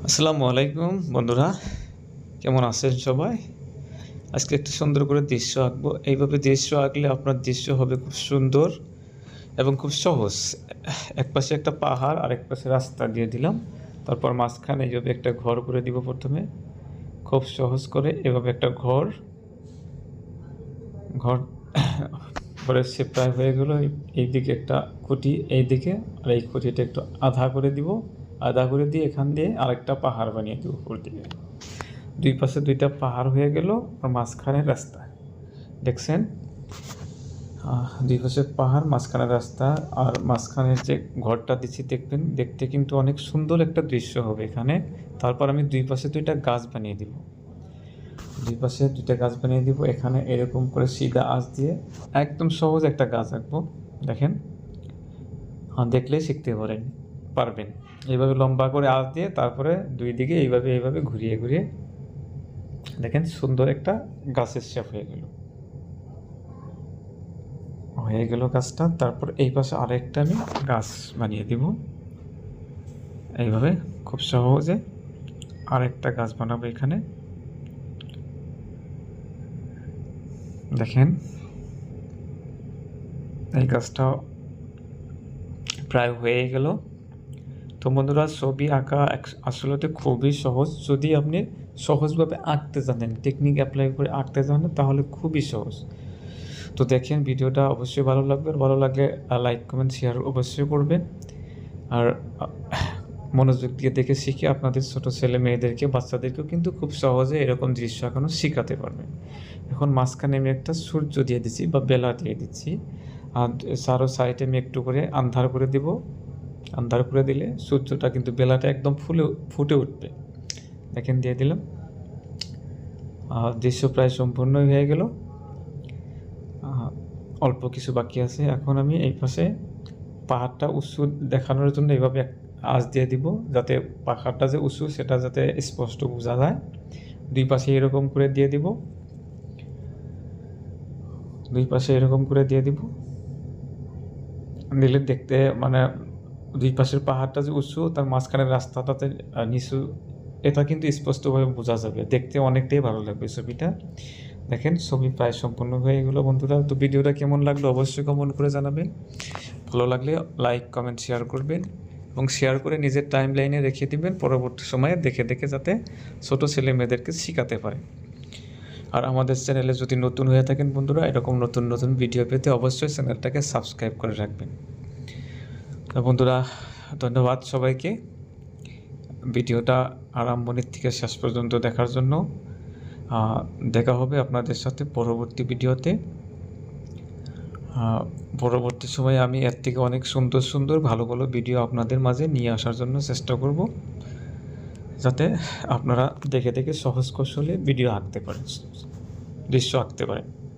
আসসালামু আলাইকুম বন্ধুরা, কেমন আছেন সবাই? আজকে একটা সুন্দর করে দৃশ্য আঁকবো। এইভাবে দৃশ্য আঁকলে আপনার দৃশ্য হবে খুব সুন্দর এবং খুব সহজ। এক পাশে একটা পাহাড় আর এক পাশে রাস্তা দিয়ে দিলাম, তারপর মাঝখানে এইভাবে একটা ঘর করে দিব। প্রথমে খুব সহজ করে এভাবে একটা ঘর ঘর পরে সে প্রায় হয়ে গেল। এইদিকে একটা খুঁটি, এইদিকে আর এই খুঁটিটা একটু আধা করে দিব। আধা করে দিয়ে এখান দিয়ে আরেকটা পাহাড় বানিয়ে দিব উপর দিকে। দুই পাশে দুইটা পাহাড় হয়ে গেল আর মাঝখানে রাস্তা। দেখছেন, দুই পাশে পাহাড়, মাঝখানে রাস্তা, আর মাঝখানের যে ঘরটা দিচ্ছি দেখবেন, দেখতে কিন্তু অনেক সুন্দর একটা দৃশ্য হবে এখানে। তারপর আমি দুই পাশে দুইটা গাছ বানিয়ে দিব। দুই পাশে দুইটা গাছ বানিয়ে দিব। এখানে এরকম করে সিধা আঁচ দিয়ে একদম সহজ একটা গাছ আঁকবো। দেখেন, দেখলেই শিখতে পারবেন। এইভাবে লম্বা করে আঁচ দিয়ে তারপরে দুই দিকে এইভাবে ঘুরিয়ে ঘুরিয়ে দেখেন সুন্দর একটা গাছের শেপ হয়ে গেল গাছটা। তারপর এই পাশে আরেকটা আমি গাছ বানিয়ে দিব। এইভাবে খুব সহজে আরেকটা গাছ বানাবো এখানে। দেখেন, এই গাছটা প্রায় হয়ে গেল। তো বন্ধুরা, ছবি আঁকা আসলে খুবই সহজ। যদি আপনি সহজভাবে আঁকতে জানেন, টেকনিক অ্যাপ্লাই করে আঁকতে জানেন, তাহলে খুবই সহজ। তো দেখেন, ভিডিওটা অবশ্যই ভালো লাগবে। ভালো লাগলে লাইক, কমেন্ট, শেয়ার অবশ্যই করবেন। আর মনোযোগ দিয়ে দেখে শিখে আপনাদের ছোটো ছেলে মেয়েদেরকে, বাচ্চাদেরকেও কিন্তু খুব সহজে এরকম দৃশ্য আঁকানো শেখাতে পারবেন। এখন মাঝখানে আমি একটা সূর্য দিয়ে দিচ্ছি বা বেলা দিয়ে দিচ্ছি, আর চারো সাইডে আমি একটু করে আন্ধার করে দিব। আন্ধার করে দিলে সূর্যটা কিন্তু বেলাটা একদম ফুটে উঠবে। দেখেন, দিয়ে দিলাম। দৃশ্য প্রায় সম্পূর্ণ হয়ে গেল। অল্প কিছু বাকি আছে। এখন আমি এই পাশে পাহাড়টা উঁচু দেখানোর জন্য এইভাবে আঁচ দিয়ে দিব, যাতে পাহাড়টা যে উঁচু সেটা যাতে স্পষ্ট বোঝা যায়। দুই পাশে এরকম করে দিয়ে দিব। দিলে দেখতে মানে দুই পাশের পাহাড়টা যে উঁচু, তার মাঝখানের রাস্তাটাতে নিচু, এটা কিন্তু স্পষ্টভাবে বোঝা যাবে। দেখতে অনেকটাই ভালো লাগবে ছবিটা। দেখেন, ছবি প্রায় সম্পূর্ণ হয়ে গেলো বন্ধুরা। তো ভিডিওটা কেমন লাগলো অবশ্যই কমেন্ট করে জানাবেন। ভালো লাগলে লাইক, কমেন্ট, শেয়ার করবেন এবং শেয়ার করে নিজের টাইম লাইনে রেখে দিবেন, পরবর্তী সময়ে দেখে দেখে যাতে ছোটো ছেলে মেয়েদেরকে শেখাতে পারে। আর আমাদের চ্যানেলে যদি নতুন হয়ে থাকেন বন্ধুরা, এরকম নতুন নতুন ভিডিও পেতে অবশ্যই চ্যানেলটাকে সাবস্ক্রাইব করে রাখবেন। তো বন্ধুরা, ধন্যবাদ সবাইকে ভিডিওটা আরম্ভের থেকে শেষ পর্যন্ত দেখার জন্য। দেখা হবে আপনাদের সাথে পরবর্তী ভিডিওতে। পরবর্তী সময়ে আমি এর থেকে অনেক সুন্দর সুন্দর ভালো ভালো ভিডিও আপনাদের মাঝে নিয়ে আসার জন্য চেষ্টা করব, যাতে আপনারা দেখে দেখে সহজ কৌশলে ভিডিও আঁকতে পারেন, দৃশ্য আঁকতে পারেন।